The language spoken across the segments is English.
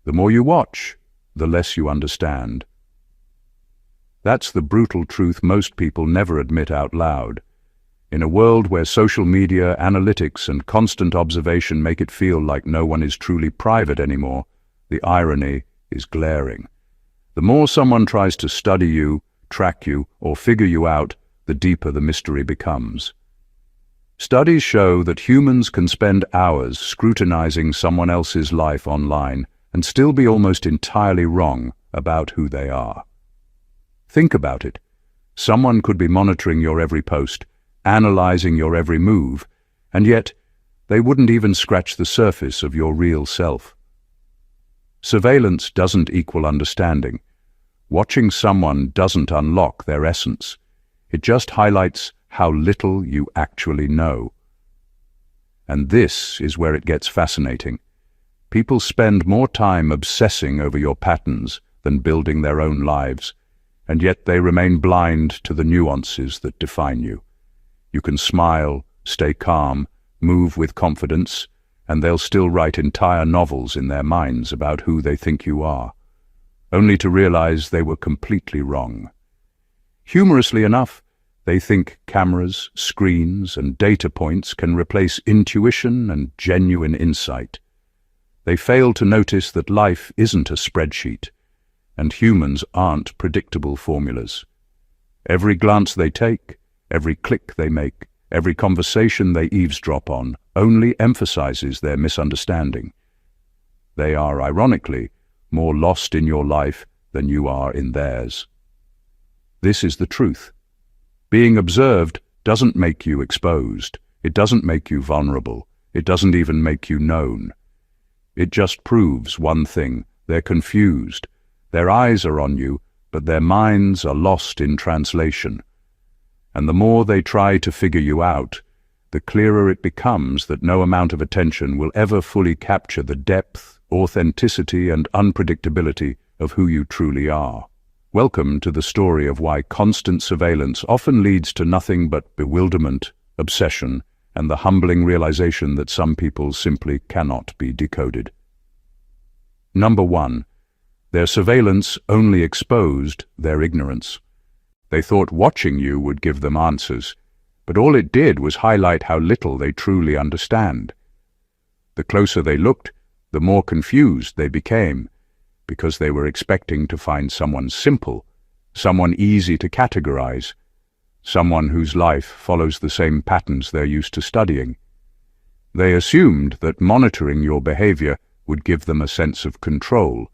The more you watch, the less you understand. That's the brutal truth most people never admit out loud. In a world where social media, analytics, and constant observation make it feel like no one is truly private anymore, the irony is glaring. The more someone tries to study you, track you, or figure you out, the deeper the mystery becomes. Studies show that humans can spend hours scrutinizing someone else's life online and still be almost entirely wrong about who they are. Think about it. Someone could be monitoring your every post, analyzing your every move, and yet they wouldn't even scratch the surface of your real self. Surveillance doesn't equal understanding. Watching someone doesn't unlock their essence. It just highlights how little you actually know. And this is where it gets fascinating. People spend more time obsessing over your patterns than building their own lives, and yet they remain blind to the nuances that define you. You can smile, stay calm, move with confidence, and they'll still write entire novels in their minds about who they think you are, only to realize they were completely wrong. Humorously enough, they think cameras, screens, and data points can replace intuition and genuine insight. They fail to notice that life isn't a spreadsheet, and humans aren't predictable formulas. Every glance they take, every click they make, every conversation they eavesdrop on only emphasizes their misunderstanding. They are, ironically, more lost in your life than you are in theirs. This is the truth. Being observed doesn't make you exposed. It doesn't make you vulnerable. It doesn't even make you known. It just proves one thing: they're confused. Their eyes are on you, but their minds are lost in translation. And the more they try to figure you out, the clearer it becomes that no amount of attention will ever fully capture the depth, authenticity, and unpredictability of who you truly are. Welcome to the story of why constant surveillance often leads to nothing but bewilderment, obsession, and the humbling realization that some people simply cannot be decoded. Number 1. Their surveillance only exposed their ignorance. They thought watching you would give them answers, but all it did was highlight how little they truly understand. The closer they looked, the more confused they became, because they were expecting to find someone simple, someone easy to categorize, someone whose life follows the same patterns they're used to studying. They assumed that monitoring your behavior would give them a sense of control,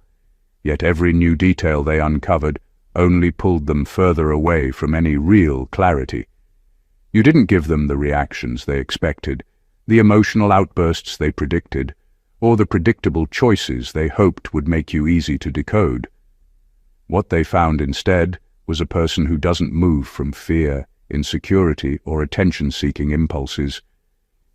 yet every new detail they uncovered only pulled them further away from any real clarity. You didn't give them the reactions they expected, the emotional outbursts they predicted, or the predictable choices they hoped would make you easy to decode. What they found instead was a person who doesn't move from fear, insecurity, or attention-seeking impulses.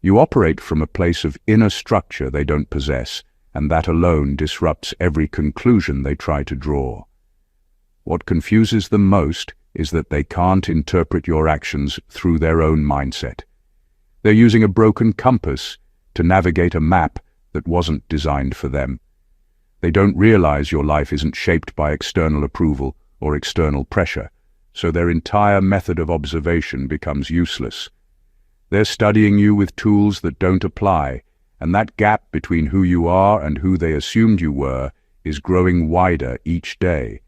You operate from a place of inner structure they don't possess, and that alone disrupts every conclusion they try to draw. What confuses them most is that they can't interpret your actions through their own mindset. They're using a broken compass to navigate a map that wasn't designed for them. They don't realize your life isn't shaped by external approval or external pressure, so their entire method of observation becomes useless. They're studying you with tools that don't apply, and that gap between who you are and who they assumed you were is growing wider each day.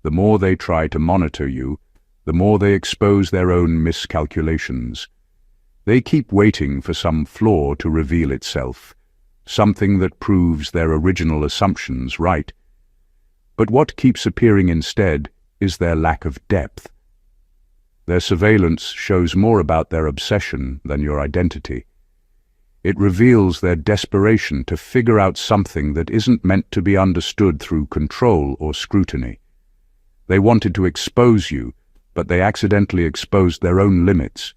The more they try to monitor you, the more they expose their own miscalculations. They keep waiting for some flaw to reveal itself, something that proves their original assumptions right. But what keeps appearing instead is their lack of depth. Their surveillance shows more about their obsession than your identity. It reveals their desperation to figure out something that isn't meant to be understood through control or scrutiny. They wanted to expose you, but they accidentally exposed their own limits.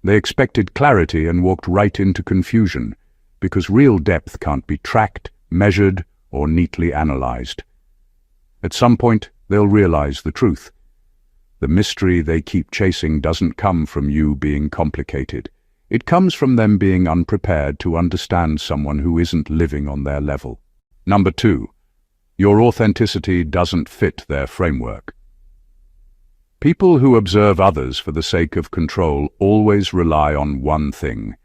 They expected clarity and walked right into confusion, because real depth can't be tracked, measured, or neatly analyzed. At some point, they'll realize the truth. The mystery they keep chasing doesn't come from you being complicated. It comes from them being unprepared to understand someone who isn't living on their level. Number 2, your authenticity doesn't fit their framework. People who observe others for the sake of control always rely on one thing: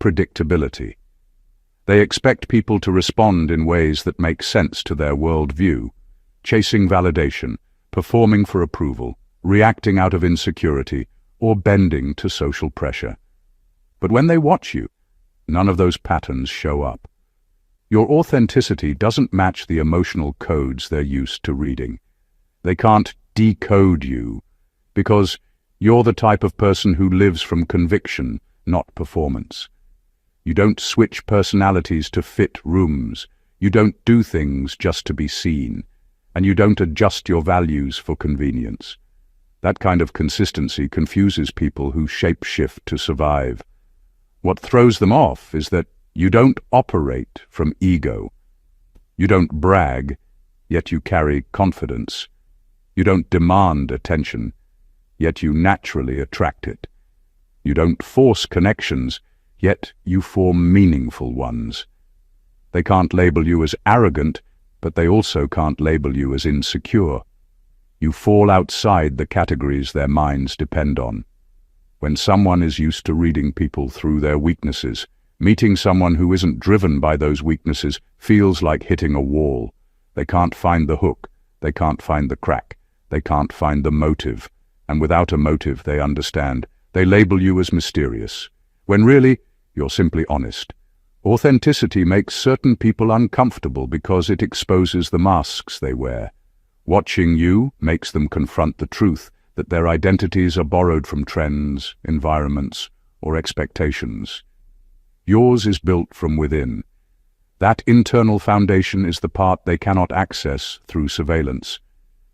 predictability. They expect people to respond in ways that make sense to their worldview, chasing validation, performing for approval, reacting out of insecurity, or bending to social pressure. But when they watch you, none of those patterns show up. Your authenticity doesn't match the emotional codes they're used to reading. They can't decode you, because you're the type of person who lives from conviction, not performance. You don't switch personalities to fit rooms. You don't do things just to be seen. And you don't adjust your values for convenience. That kind of consistency confuses people who shape-shift to survive. What throws them off is that you don't operate from ego. You don't brag, yet you carry confidence. You don't demand attention, yet you naturally attract it. You don't force connections, yet you form meaningful ones. They can't label you as arrogant, but they also can't label you as insecure. You fall outside the categories their minds depend on. When someone is used to reading people through their weaknesses, meeting someone who isn't driven by those weaknesses feels like hitting a wall. They can't find the hook, they can't find the crack, they can't find the motive. And without a motive, they understand. They label you as mysterious, when really, you're simply honest. Authenticity makes certain people uncomfortable because it exposes the masks they wear. Watching you makes them confront the truth that their identities are borrowed from trends, environments, or expectations. Yours is built from within. That internal foundation is the part they cannot access through surveillance.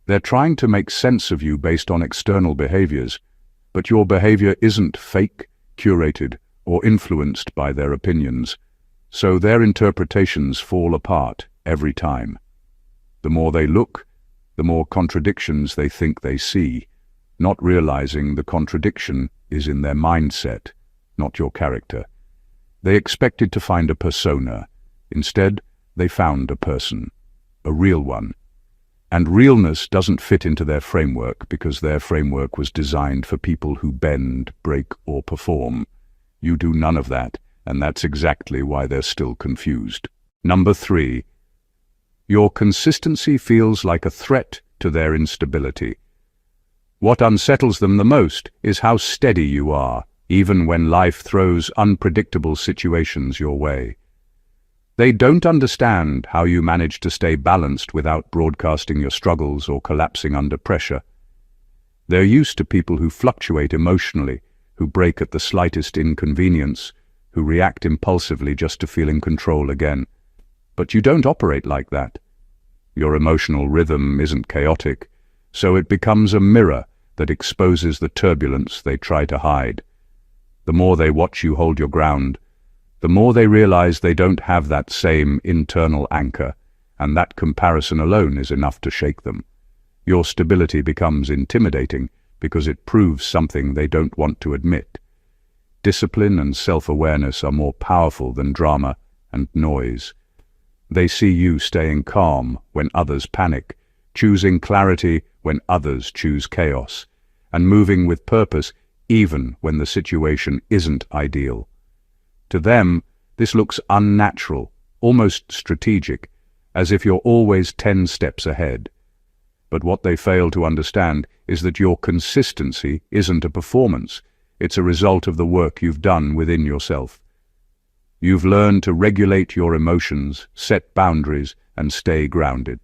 They're trying to make sense of you based on external behaviors, but your behavior isn't fake, curated, or influenced by their opinions, so their interpretations fall apart every time. The more they look, the more contradictions they think they see, not realizing the contradiction is in their mindset, not your character. They expected to find a persona. Instead, they found a person, a real one. And realness doesn't fit into their framework because their framework was designed for people who bend, break, or perform. You do none of that, and that's exactly why they're still confused. Number 3, your consistency feels like a threat to their instability. What unsettles them the most is how steady you are, even when life throws unpredictable situations your way. They don't understand how you manage to stay balanced without broadcasting your struggles or collapsing under pressure. They're used to people who fluctuate emotionally, who break at the slightest inconvenience, who react impulsively just to feel in control again. But you don't operate like that. Your emotional rhythm isn't chaotic, so it becomes a mirror that exposes the turbulence they try to hide. The more they watch you hold your ground, the more they realize they don't have that same internal anchor, and that comparison alone is enough to shake them. Your stability becomes intimidating because it proves something they don't want to admit. Discipline and self-awareness are more powerful than drama and noise. They see you staying calm when others panic, choosing clarity when others choose chaos, and moving with purpose even when the situation isn't ideal. To them, this looks unnatural, almost strategic, as if you're always 10 steps ahead. But what they fail to understand is that your consistency isn't a performance. It's a result of the work you've done within yourself. You've learned to regulate your emotions, set boundaries, and stay grounded.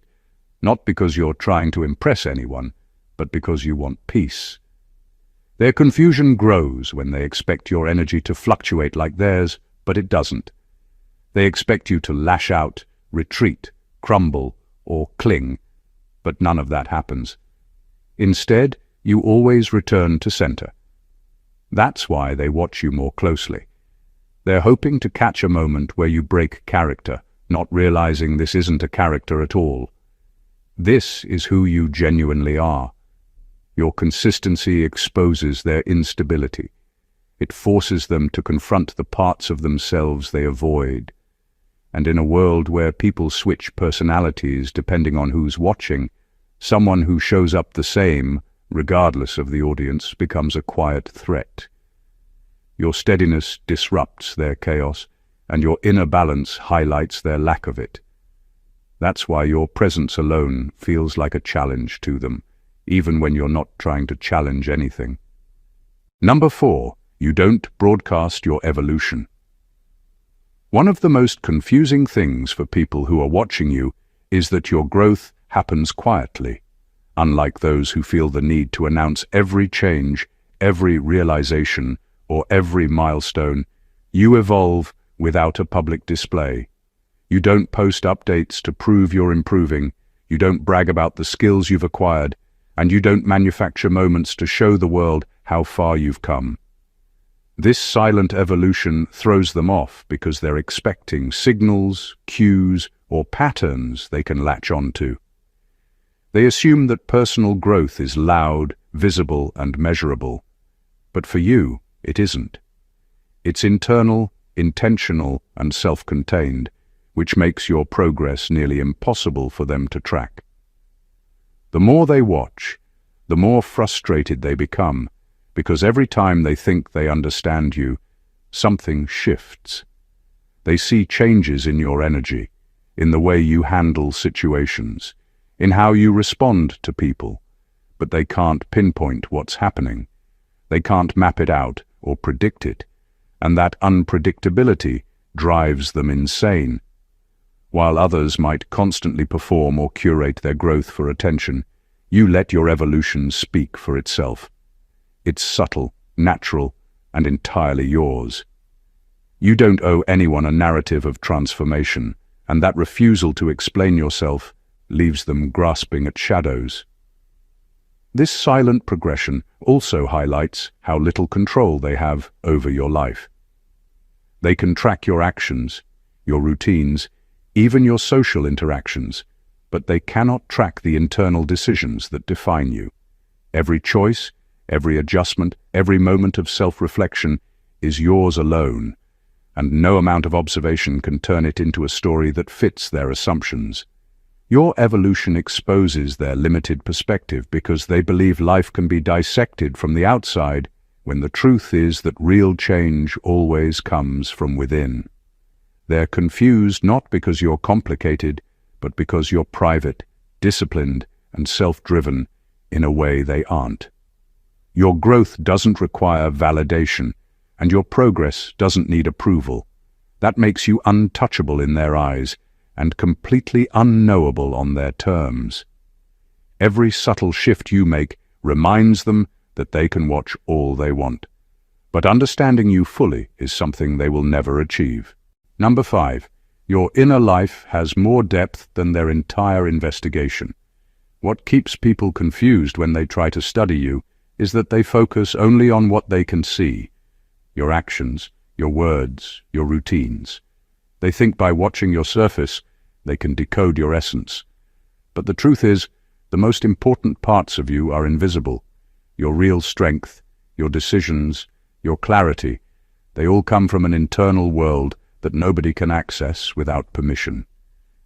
Not because you're trying to impress anyone, but because you want peace. Their confusion grows when they expect your energy to fluctuate like theirs, but it doesn't. They expect you to lash out, retreat, crumble, or cling, but none of that happens. Instead, you always return to center. That's why they watch you more closely. They're hoping to catch a moment where you break character, not realizing this isn't a character at all. This is who you genuinely are. Your consistency exposes their instability. It forces them to confront the parts of themselves they avoid. And in a world where people switch personalities depending on who's watching, someone who shows up the same, regardless of the audience, becomes a quiet threat. Your steadiness disrupts their chaos, and your inner balance highlights their lack of it. That's why your presence alone feels like a challenge to them, even when you're not trying to challenge anything. Number 4, you don't broadcast your evolution. One of the most confusing things for people who are watching you is that your growth happens quietly. Unlike those who feel the need to announce every change, every realization, or every milestone, you evolve without a public display. You don't post updates to prove you're improving, you don't brag about the skills you've acquired, and you don't manufacture moments to show the world how far you've come. This silent evolution throws them off because they're expecting signals, cues, or patterns they can latch onto. They assume that personal growth is loud, visible, and measurable. But for you, it isn't. It's internal, intentional, and self-contained, which makes your progress nearly impossible for them to track. The more they watch, the more frustrated they become, because every time they think they understand you, something shifts. They see changes in your energy, in the way you handle situations, in how you respond to people, but they can't pinpoint what's happening. They can't map it out or predict it, and that unpredictability drives them insane. While others might constantly perform or curate their growth for attention, you let your evolution speak for itself. It's subtle, natural, and entirely yours. You don't owe anyone a narrative of transformation, and that refusal to explain yourself leaves them grasping at shadows. This silent progression also highlights how little control they have over your life. They can track your actions, your routines, even your social interactions, but they cannot track the internal decisions that define you. Every choice, every adjustment, every moment of self-reflection is yours alone, and no amount of observation can turn it into a story that fits their assumptions. Your evolution exposes their limited perspective because they believe life can be dissected from the outside, when the truth is that real change always comes from within. They're confused not because you're complicated, but because you're private, disciplined, and self-driven in a way they aren't. Your growth doesn't require validation, and your progress doesn't need approval. That makes you untouchable in their eyes, and completely unknowable on their terms. Every subtle shift you make reminds them that they can watch all they want. But understanding you fully is something they will never achieve. Number 5, your inner life has more depth than their entire investigation. What keeps people confused when they try to study you is that they focus only on what they can see, your actions, your words, your routines. They think by watching your surface, they can decode your essence. But the truth is, the most important parts of you are invisible. Your real strength, your decisions, your clarity, they all come from an internal world that nobody can access without permission.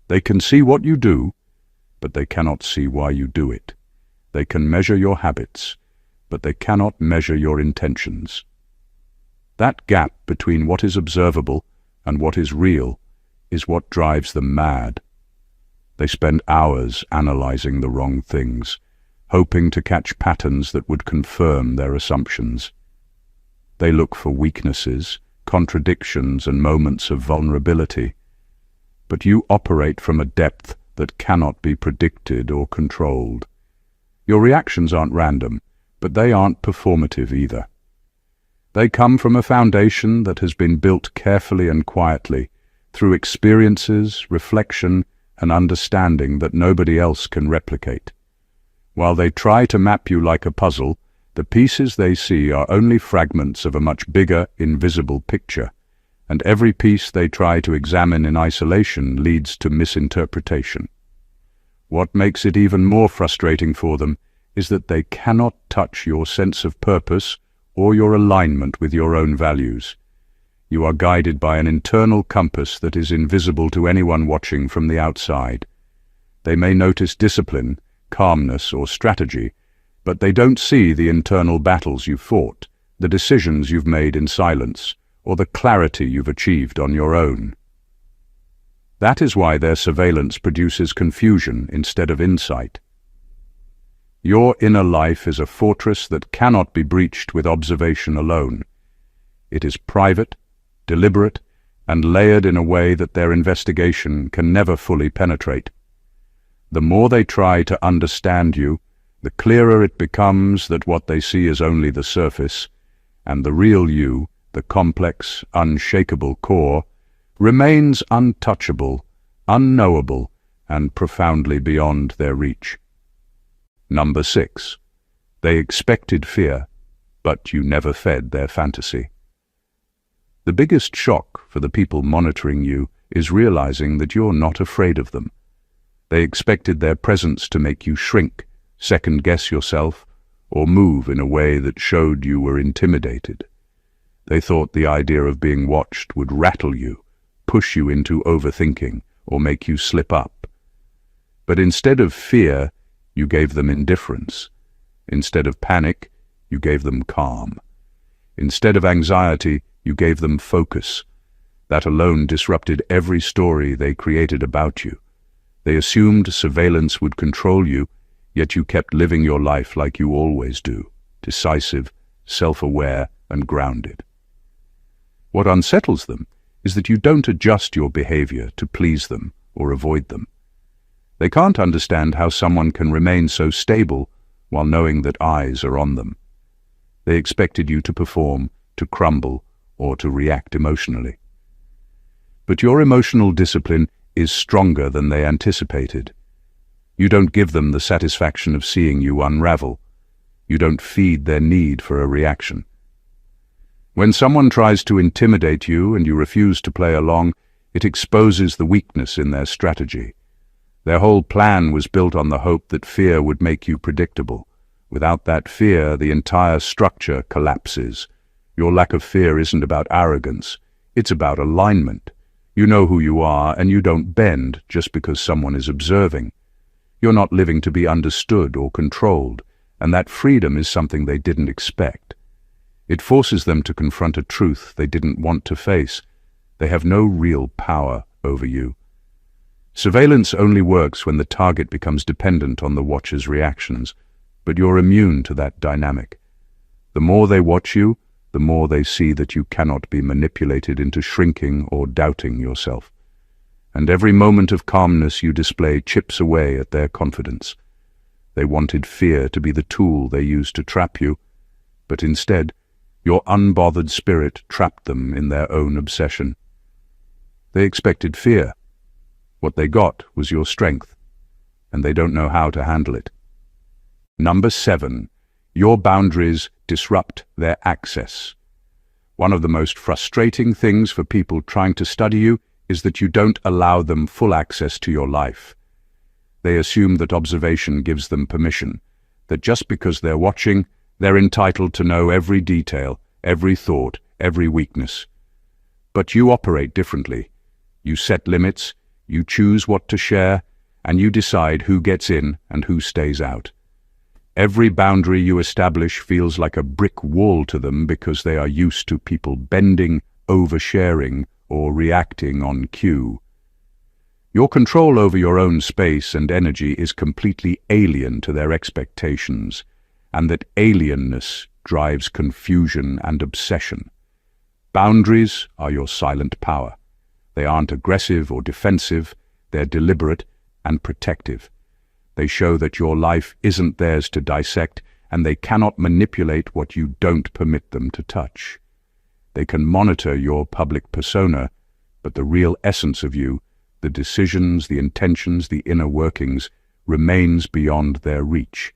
They can see what you do, but they cannot see why you do it. They can measure your habits, but they cannot measure your intentions. That gap between what is observable and what is real is what drives them mad. They spend hours analyzing the wrong things, hoping to catch patterns that would confirm their assumptions. They look for weaknesses, contradictions, and moments of vulnerability. But you operate from a depth that cannot be predicted or controlled. Your reactions aren't random, but they aren't performative either. They come from a foundation that has been built carefully and quietly, through experiences, reflection, and understanding that nobody else can replicate. While they try to map you like a puzzle, the pieces they see are only fragments of a much bigger, invisible picture, and every piece they try to examine in isolation leads to misinterpretation. What makes it even more frustrating for them is that they cannot touch your sense of purpose or your alignment with your own values. You are guided by an internal compass that is invisible to anyone watching from the outside. They may notice discipline, calmness, or strategy, but they don't see the internal battles you've fought, the decisions you've made in silence, or the clarity you've achieved on your own. That is why their surveillance produces confusion instead of insight. Your inner life is a fortress that cannot be breached with observation alone. It is private, deliberate, and layered in a way that their investigation can never fully penetrate. The more they try to understand you, the clearer it becomes that what they see is only the surface, and the real you, the complex, unshakable core, remains untouchable, unknowable, and profoundly beyond their reach. Number 6. They expected fear, but you never fed their fantasy. The biggest shock for the people monitoring you is realizing that you're not afraid of them. They expected their presence to make you shrink, second-guess yourself, or move in a way that showed you were intimidated. They thought the idea of being watched would rattle you, push you into overthinking, or make you slip up. But instead of fear, you gave them indifference. Instead of panic, you gave them calm. Instead of anxiety, you gave them focus. That alone disrupted every story they created about you. They assumed surveillance would control you, yet you kept living your life like you always do, decisive, self-aware, and grounded. What unsettles them is that you don't adjust your behavior to please them or avoid them. They can't understand how someone can remain so stable while knowing that eyes are on them. They expected you to perform, to crumble, or to react emotionally. But your emotional discipline is stronger than they anticipated. You don't give them the satisfaction of seeing you unravel. You don't feed their need for a reaction. When someone tries to intimidate you and you refuse to play along, it exposes the weakness in their strategy. Their whole plan was built on the hope that fear would make you predictable. Without that fear, the entire structure collapses. Your lack of fear isn't about arrogance. It's about alignment. You know who you are, and you don't bend just because someone is observing. You're not living to be understood or controlled, and that freedom is something they didn't expect. It forces them to confront a truth they didn't want to face. They have no real power over you. Surveillance only works when the target becomes dependent on the watcher's reactions, but you're immune to that dynamic. The more they watch you, the more they see that you cannot be manipulated into shrinking or doubting yourself. And every moment of calmness you display chips away at their confidence. They wanted fear to be the tool they used to trap you, but instead, your unbothered spirit trapped them in their own obsession. They expected fear. What they got was your strength, and they don't know how to handle it. Number 7. Your boundaries disrupt their access. One of the most frustrating things for people trying to study you is that you don't allow them full access to your life. They assume that observation gives them permission, that just because they're watching, they're entitled to know every detail, every thought, every weakness. But you operate differently. You set limits, you choose what to share, and you decide who gets in and who stays out. Every boundary you establish feels like a brick wall to them because they are used to people bending, oversharing, or reacting on cue. Your control over your own space and energy is completely alien to their expectations, and that alienness drives confusion and obsession. Boundaries are your silent power. They aren't aggressive or defensive, they're deliberate and protective. They show that your life isn't theirs to dissect, and they cannot manipulate what you don't permit them to touch. They can monitor your public persona, but the real essence of you, the decisions, the intentions, the inner workings, remains beyond their reach.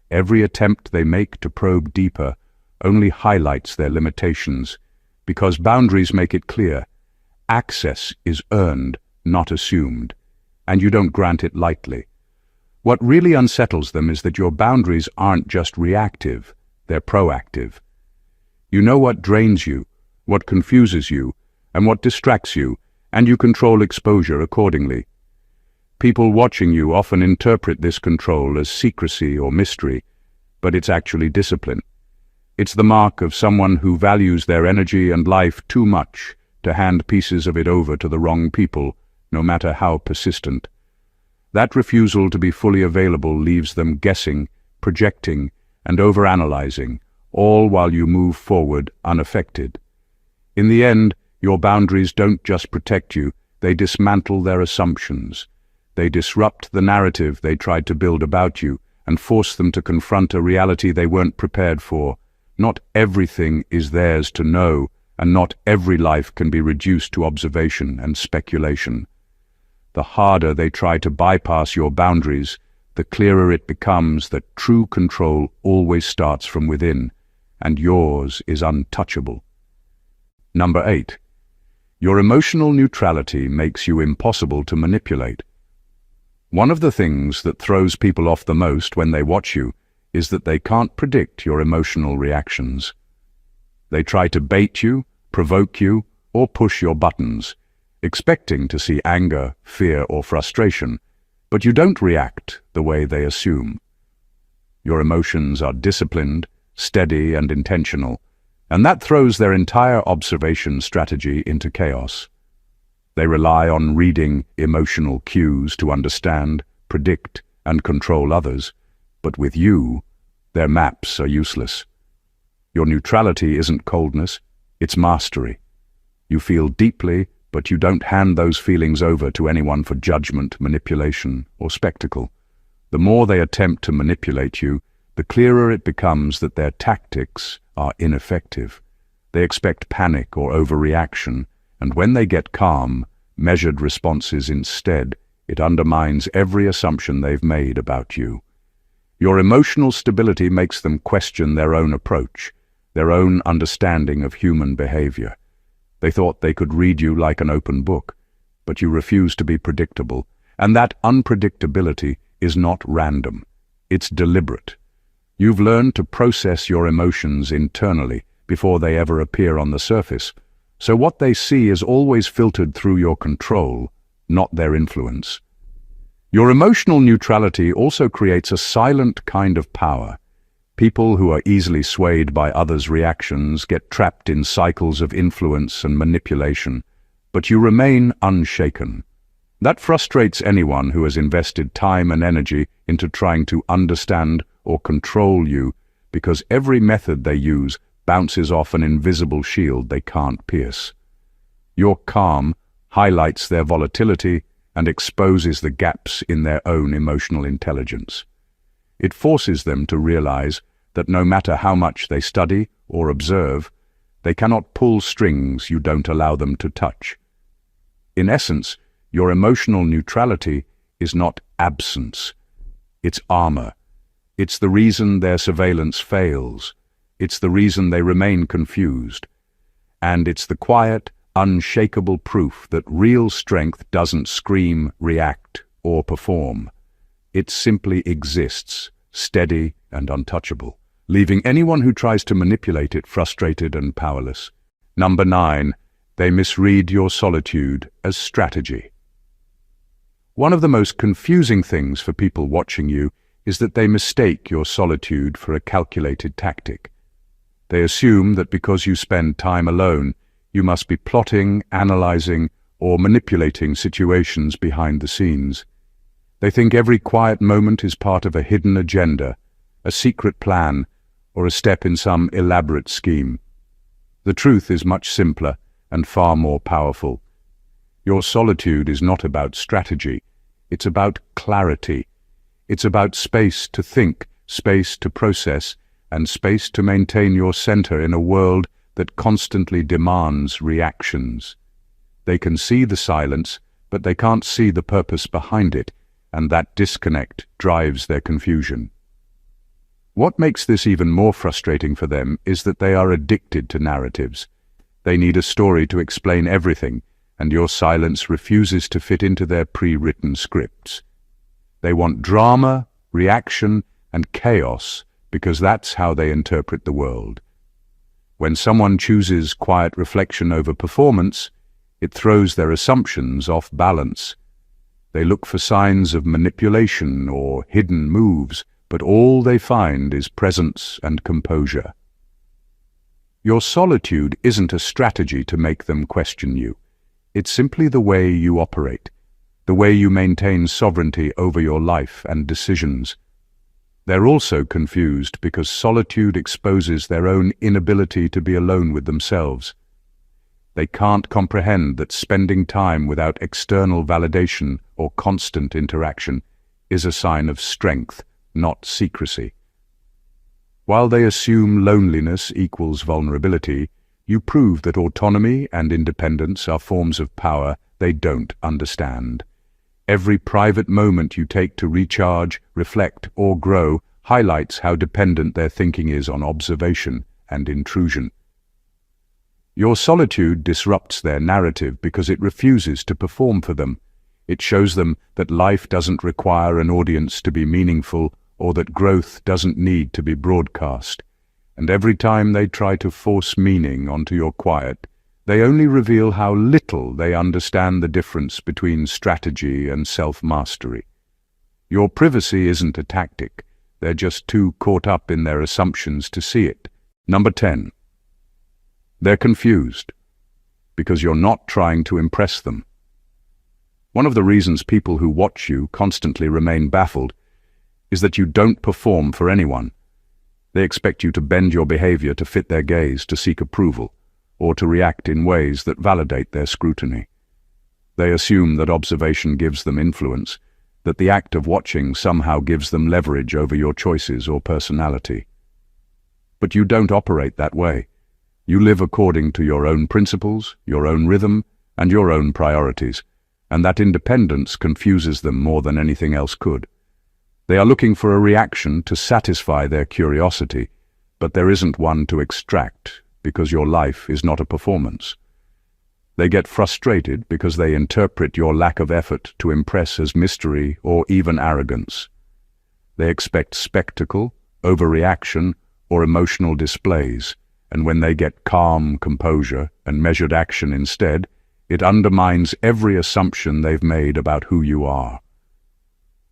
Every attempt they make to probe deeper only highlights their limitations, because boundaries make it clear. Access is earned, not assumed, and you don't grant it lightly. What really unsettles them is that your boundaries aren't just reactive, they're proactive. You know what drains you, what confuses you, and what distracts you, and you control exposure accordingly. People watching you often interpret this control as secrecy or mystery, but it's actually discipline. It's the mark of someone who values their energy and life too much to hand pieces of it over to the wrong people, no matter how persistent. That refusal to be fully available leaves them guessing, projecting, and overanalyzing, all while you move forward unaffected. In the end, your boundaries don't just protect you, they dismantle their assumptions. They disrupt the narrative they tried to build about you and force them to confront a reality they weren't prepared for. Not everything is theirs to know, and not every life can be reduced to observation and speculation. The harder they try to bypass your boundaries, the clearer it becomes that true control always starts from within, and yours is untouchable. Number 8. Your emotional neutrality makes you impossible to manipulate. One of the things that throws people off the most when they watch you is that they can't predict your emotional reactions. They try to bait you, provoke you, or push your buttons, expecting to see anger, fear, or frustration, but you don't react the way they assume. Your emotions are disciplined, steady, and intentional, and that throws their entire observation strategy into chaos. They rely on reading emotional cues to understand, predict, and control others, but with you, their maps are useless. Your neutrality isn't coldness, it's mastery. You feel deeply, but you don't hand those feelings over to anyone for judgment, manipulation, or spectacle. The more they attempt to manipulate you, the clearer it becomes that their tactics are ineffective. They expect panic or overreaction, and when they get calm, measured responses instead, it undermines every assumption they've made about you. Your emotional stability makes them question their own approach, their own understanding of human behavior. They thought they could read you like an open book, but you refuse to be predictable, and that unpredictability is not random. It's deliberate. You've learned to process your emotions internally before they ever appear on the surface, so what they see is always filtered through your control, not their influence. Your emotional neutrality also creates a silent kind of power. People who are easily swayed by others' reactions get trapped in cycles of influence and manipulation, but you remain unshaken. That frustrates anyone who has invested time and energy into trying to understand or control you, because every method they use bounces off an invisible shield they can't pierce. Your calm highlights their volatility and exposes the gaps in their own emotional intelligence. It forces them to realize that no matter how much they study or observe, they cannot pull strings you don't allow them to touch. In essence, your emotional neutrality is not absence. It's armor. It's the reason their surveillance fails. It's the reason they remain confused. And it's the quiet, unshakable proof that real strength doesn't scream, react, or perform. It simply exists, steady and untouchable, leaving anyone who tries to manipulate it frustrated and powerless. Number 9. They misread your solitude as strategy. One of the most confusing things for people watching you is that they mistake your solitude for a calculated tactic. They assume that because you spend time alone, you must be plotting, analyzing, or manipulating situations behind the scenes. They think every quiet moment is part of a hidden agenda, a secret plan, or a step in some elaborate scheme. The truth is much simpler and far more powerful. Your solitude is not about strategy. It's about clarity. It's about space to think, space to process, and space to maintain your center in a world that constantly demands reactions. They can see the silence, but they can't see the purpose behind it, and that disconnect drives their confusion. What makes this even more frustrating for them is that they are addicted to narratives. They need a story to explain everything, and your silence refuses to fit into their pre-written scripts. They want drama, reaction, and chaos because that's how they interpret the world. When someone chooses quiet reflection over performance, it throws their assumptions off balance. They look for signs of manipulation or hidden moves, but all they find is presence and composure. Your solitude isn't a strategy to make them question you. It's simply the way you operate, the way you maintain sovereignty over your life and decisions. They're also confused because solitude exposes their own inability to be alone with themselves. They can't comprehend that spending time without external validation or constant interaction is a sign of strength, not secrecy. While they assume loneliness equals vulnerability, you prove that autonomy and independence are forms of power they don't understand. Every private moment you take to recharge, reflect, or grow highlights how dependent their thinking is on observation and intrusion. Your solitude disrupts their narrative because it refuses to perform for them. It shows them that life doesn't require an audience to be meaningful, or that growth doesn't need to be broadcast. And every time they try to force meaning onto your quiet, they only reveal how little they understand the difference between strategy and self-mastery. Your privacy isn't a tactic. They're just too caught up in their assumptions to see it. Number 10. They're confused because you're not trying to impress them. One of the reasons people who watch you constantly remain baffled is that you don't perform for anyone. They expect you to bend your behavior to fit their gaze, to seek approval, or to react in ways that validate their scrutiny. They assume that observation gives them influence, that the act of watching somehow gives them leverage over your choices or personality. But you don't operate that way. You live according to your own principles, your own rhythm, and your own priorities, and that independence confuses them more than anything else could. They are looking for a reaction to satisfy their curiosity, but there isn't one to extract because your life is not a performance. They get frustrated because they interpret your lack of effort to impress as mystery or even arrogance. They expect spectacle, overreaction, or emotional displays, and when they get calm composure and measured action instead, it undermines every assumption they've made about who you are.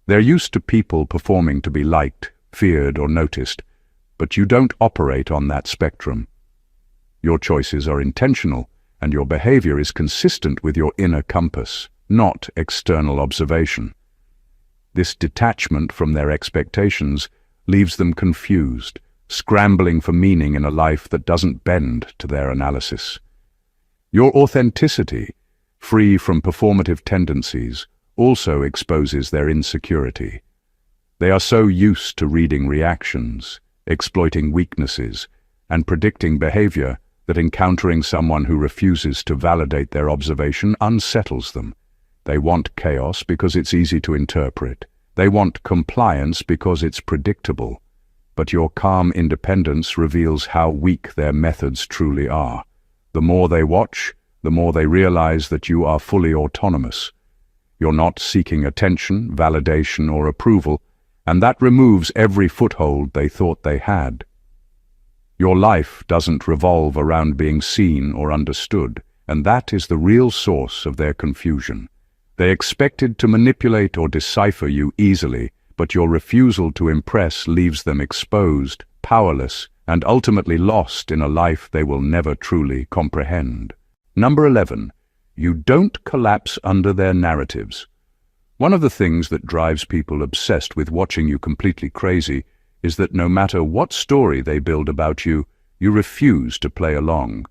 They're used to people performing to be liked, feared, or noticed, but you don't operate on that spectrum. Your choices are intentional, and your behavior is consistent with your inner compass, not external observation. This detachment from their expectations leaves them confused, scrambling for meaning in a life that doesn't bend to their analysis. Your authenticity, free from performative tendencies, also exposes their insecurity. They are so used to reading reactions, exploiting weaknesses, and predicting behavior that encountering someone who refuses to validate their observation unsettles them. They want chaos because it's easy to interpret. They want compliance because it's predictable. But your calm independence reveals how weak their methods truly are. The more they watch, the more they realize that you are fully autonomous. You're not seeking attention, validation, or approval, and that removes every foothold they thought they had. Your life doesn't revolve around being seen or understood, and that is the real source of their confusion. They expected to manipulate or decipher you easily, but your refusal to impress leaves them exposed, powerless, and ultimately lost in a life they will never truly comprehend. Number 11. You don't collapse under their narratives. One of the things that drives people obsessed with watching you completely crazy is that no matter what story they build about you, you refuse to play along.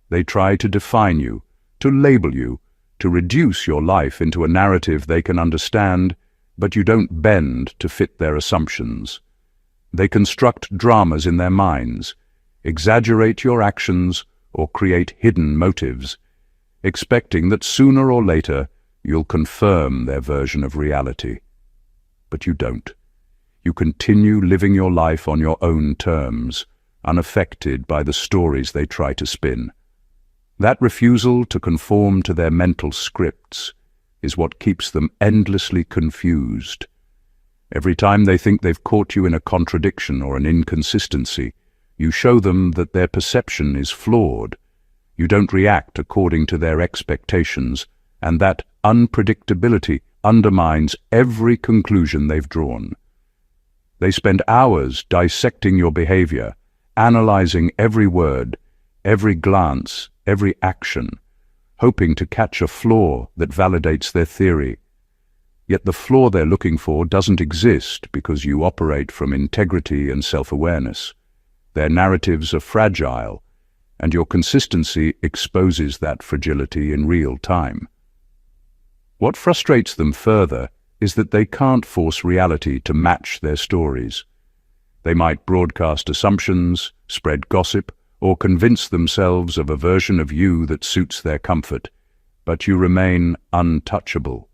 They try to define you, to label you, to reduce your life into a narrative they can understand, but you don't bend to fit their assumptions. They construct dramas in their minds, exaggerate your actions, or create hidden motives, expecting that sooner or later you'll confirm their version of reality. But you don't. You continue living your life on your own terms, unaffected by the stories they try to spin. That refusal to conform to their mental scripts is what keeps them endlessly confused. Every time they think they've caught you in a contradiction or an inconsistency, You show them that their perception is flawed. You don't react according to their expectations, and that unpredictability undermines every conclusion they've drawn. They spend hours dissecting your behavior, analyzing every word, every glance, every action, hoping to catch a flaw that validates their theory. Yet the flaw they're looking for doesn't exist because you operate from integrity and self-awareness. Their narratives are fragile, and your consistency exposes that fragility in real time. What frustrates them further is that they can't force reality to match their stories. They might broadcast assumptions, spread gossip, or convince themselves of a version of you that suits their comfort, but you remain untouchable.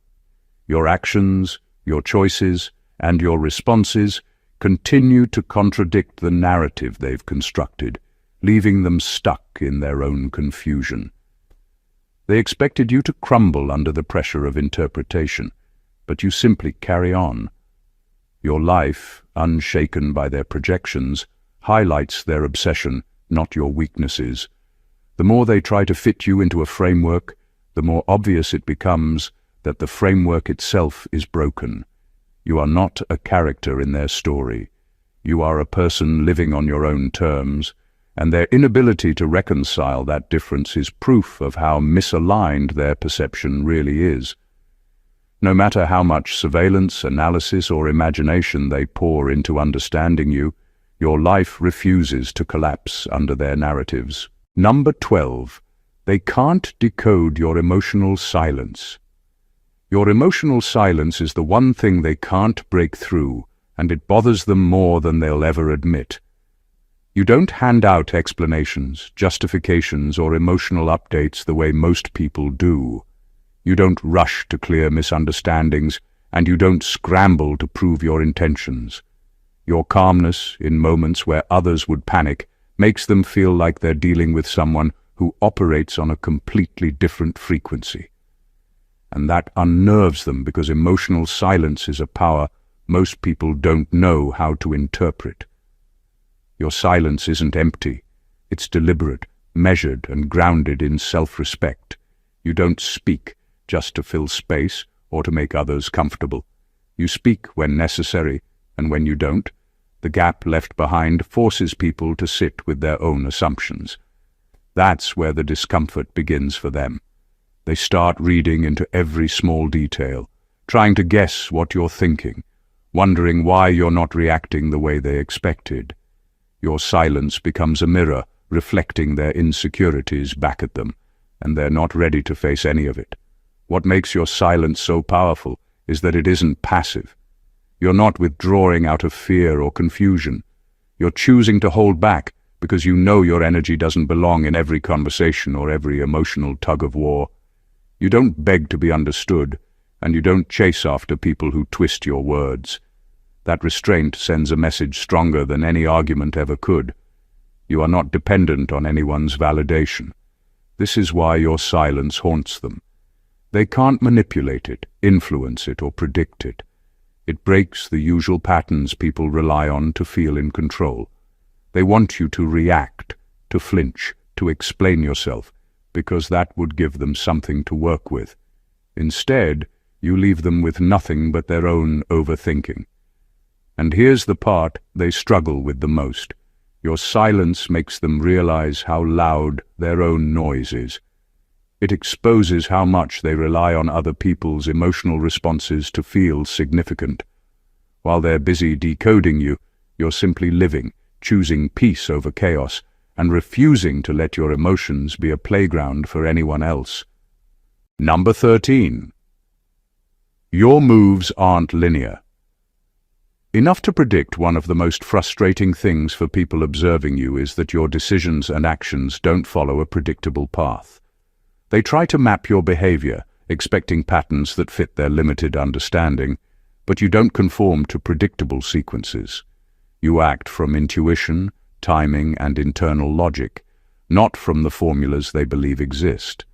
Your actions, your choices, and your responses continue to contradict the narrative they've constructed, leaving them stuck in their own confusion. They expected you to crumble under the pressure of interpretation, but you simply carry on. Your life, unshaken by their projections, highlights their obsession, not your weaknesses. The more they try to fit you into a framework, the more obvious it becomes that the framework itself is broken. You are not a character in their story. You are a person living on your own terms, and their inability to reconcile that difference is proof of how misaligned their perception really is. No matter how much surveillance, analysis, or imagination they pour into understanding you, your life refuses to collapse under their narratives. Number 12. They can't decode your emotional silence. Your emotional silence is the one thing they can't break through, and it bothers them more than they'll ever admit. You don't hand out explanations, justifications, or emotional updates the way most people do. You don't rush to clear misunderstandings, and you don't scramble to prove your intentions. Your calmness, in moments where others would panic, makes them feel like they're dealing with someone who operates on a completely different frequency. And that unnerves them because emotional silence is a power most people don't know how to interpret. Your silence isn't empty. It's deliberate, measured, and grounded in self-respect. You don't speak just to fill space or to make others comfortable. You speak when necessary, and when you don't, the gap left behind forces people to sit with their own assumptions. That's where the discomfort begins for them. They start reading into every small detail, trying to guess what you're thinking, wondering why you're not reacting the way they expected. Your silence becomes a mirror, reflecting their insecurities back at them, and they're not ready to face any of it. What makes your silence so powerful is that it isn't passive. You're not withdrawing out of fear or confusion. You're choosing to hold back because you know your energy doesn't belong in every conversation or every emotional tug-of-war. You don't beg to be understood, and you don't chase after people who twist your words. That restraint sends a message stronger than any argument ever could. You are not dependent on anyone's validation. This is why your silence haunts them. They can't manipulate it, influence it, or predict it. It breaks the usual patterns people rely on to feel in control. They want you to react, to flinch, to explain yourself, because that would give them something to work with. Instead, you leave them with nothing but their own overthinking. And here's the part they struggle with the most. Your silence makes them realize how loud their own noise is. It exposes how much they rely on other people's emotional responses to feel significant. While they're busy decoding you, you're simply living, choosing peace over chaos, and refusing to let your emotions be a playground for anyone else. Number 13. Your moves aren't linear. Enough to predict one of the most frustrating things for people observing you is that your decisions and actions don't follow a predictable path. They try to map your behavior, expecting patterns that fit their limited understanding, but you don't conform to predictable sequences. You act from intuition, timing, and internal logic, not from the formulas they believe exist.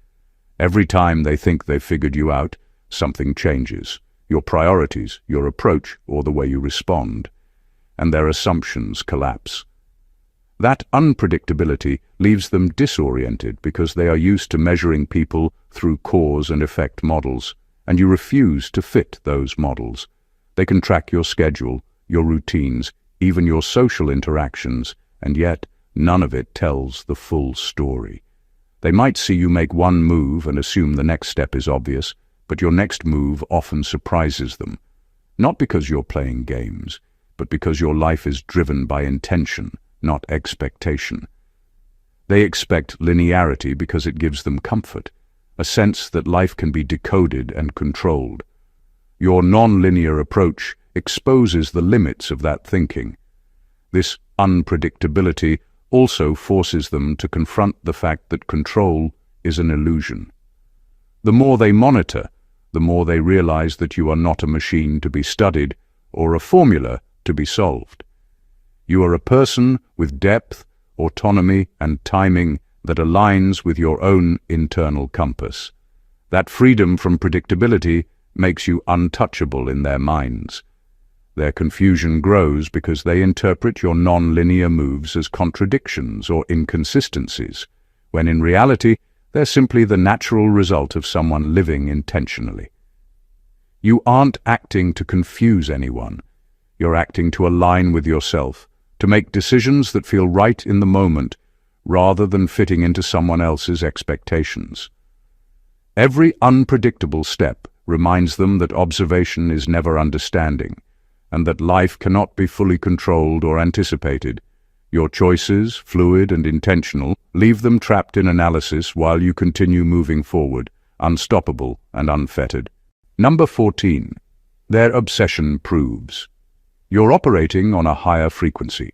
Every time they think they've figured you out, something changes. Your priorities, your approach, or the way you respond, and their assumptions collapse. That unpredictability leaves them disoriented because they are used to measuring people through cause and effect models, and you refuse to fit those models. They can track your schedule, your routines, even your social interactions, and yet none of it tells the full story. They might see you make one move and assume the next step is obvious, but your next move often surprises them. Not because you're playing games, but because your life is driven by intention, not expectation. They expect linearity because it gives them comfort, a sense that life can be decoded and controlled. Your non-linear approach exposes the limits of that thinking. This unpredictability also forces them to confront the fact that control is an illusion. The more they monitor, the more they realize that you are not a machine to be studied or a formula to be solved. You are a person with depth, autonomy, and timing that aligns with your own internal compass. That freedom from predictability makes you untouchable in their minds. Their confusion grows because they interpret your non-linear moves as contradictions or inconsistencies, when in reality they're simply the natural result of someone living intentionally. You aren't acting to confuse anyone. You're acting to align with yourself, to make decisions that feel right in the moment, rather than fitting into someone else's expectations. Every unpredictable step reminds them that observation is never understanding, and that life cannot be fully controlled or anticipated. Your choices, fluid and intentional, leave them trapped in analysis while you continue moving forward, unstoppable and unfettered. Number 14. Their obsession proves. You're operating on a higher frequency.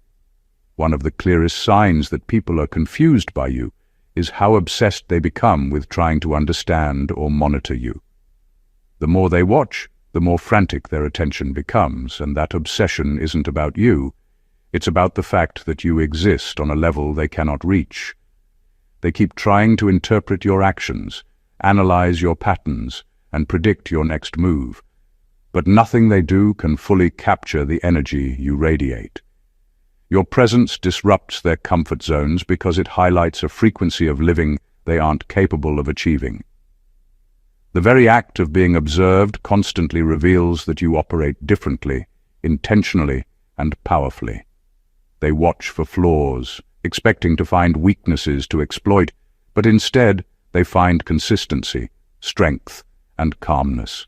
One of the clearest signs that people are confused by you is how obsessed they become with trying to understand or monitor you. The more they watch, the more frantic their attention becomes, and that obsession isn't about you. It's about the fact that you exist on a level they cannot reach. They keep trying to interpret your actions, analyze your patterns, and predict your next move. But nothing they do can fully capture the energy you radiate. Your presence disrupts their comfort zones because it highlights a frequency of living they aren't capable of achieving. The very act of being observed constantly reveals that you operate differently, intentionally, and powerfully. They watch for flaws, expecting to find weaknesses to exploit, but instead they find consistency, strength, and calmness.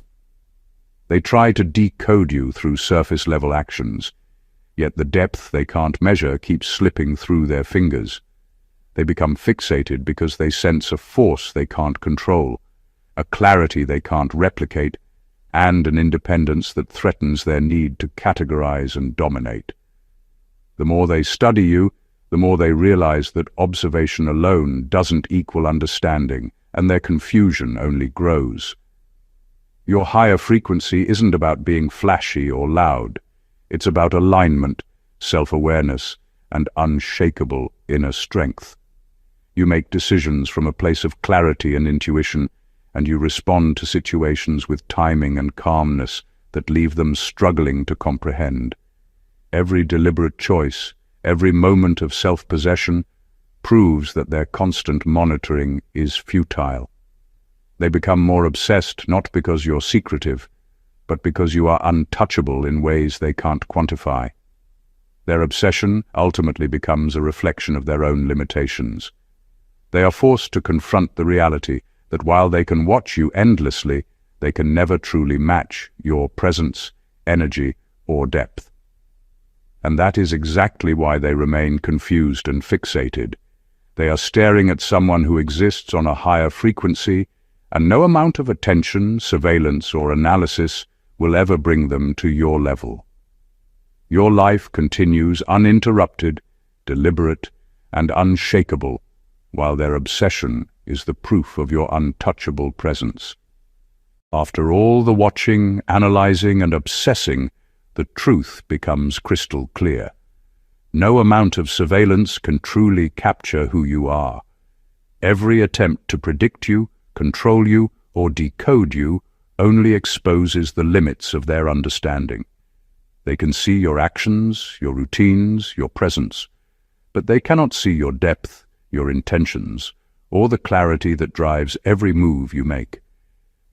They try to decode you through surface-level actions, yet the depth they can't measure keeps slipping through their fingers. They become fixated because they sense a force they can't control, a clarity they can't replicate, and an independence that threatens their need to categorize and dominate. The more they study you, the more they realize that observation alone doesn't equal understanding, and their confusion only grows. Your higher frequency isn't about being flashy or loud. It's about alignment, self-awareness, and unshakable inner strength. You make decisions from a place of clarity and intuition, and you respond to situations with timing and calmness that leave them struggling to comprehend. Every deliberate choice, every moment of self-possession, proves that their constant monitoring is futile. They become more obsessed not because you're secretive, but because you are untouchable in ways they can't quantify. Their obsession ultimately becomes a reflection of their own limitations. They are forced to confront the reality that while they can watch you endlessly, they can never truly match your presence, energy, or depth. And that is exactly why they remain confused and fixated. They are staring at someone who exists on a higher frequency, and no amount of attention, surveillance, or analysis will ever bring them to your level. Your life continues uninterrupted, deliberate, and unshakable, while their obsession is the proof of your untouchable presence. After all the watching, analyzing, and obsessing, the truth becomes crystal clear. No amount of surveillance can truly capture who you are. Every attempt to predict you, control you, or decode you only exposes the limits of their understanding. They can see your actions, your routines, your presence, but they cannot see your depth, your intentions, or the clarity that drives every move you make.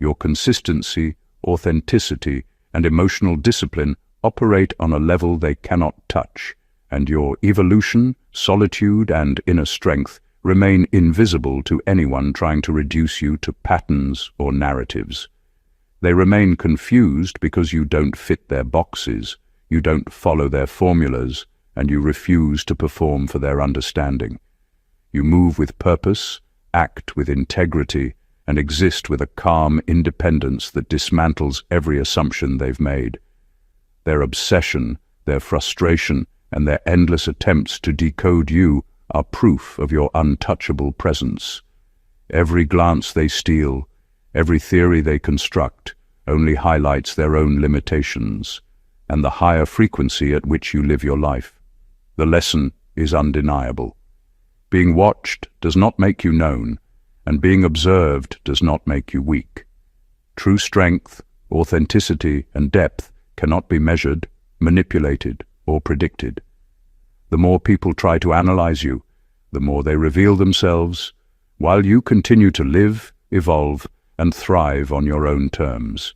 Your consistency, authenticity, and emotional discipline operate on a level they cannot touch, and your evolution, solitude, and inner strength remain invisible to anyone trying to reduce you to patterns or narratives. They remain confused because you don't fit their boxes, you don't follow their formulas, and you refuse to perform for their understanding. You move with purpose, act with integrity, and exist with a calm independence that dismantles every assumption they've made. Their obsession, their frustration, and their endless attempts to decode you are proof of your untouchable presence. Every glance they steal, every theory they construct, only highlights their own limitations, and the higher frequency at which you live your life. The lesson is undeniable. Being watched does not make you known, and being observed does not make you weak. True strength, authenticity, and depth cannot be measured, manipulated, or predicted. The more people try to analyze you, the more they reveal themselves, while you continue to live, evolve, and thrive on your own terms.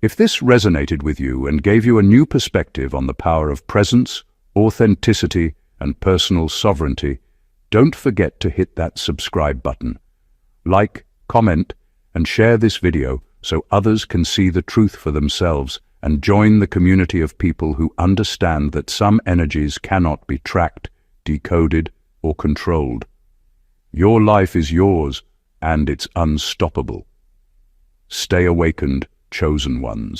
If this resonated with you and gave you a new perspective on the power of presence, authenticity, and personal sovereignty, don't forget to hit that subscribe button. Like, comment, and share this video so others can see the truth for themselves and join the community of people who understand that some energies cannot be tracked, decoded, or controlled. Your life is yours, and it's unstoppable. Stay awakened, chosen ones.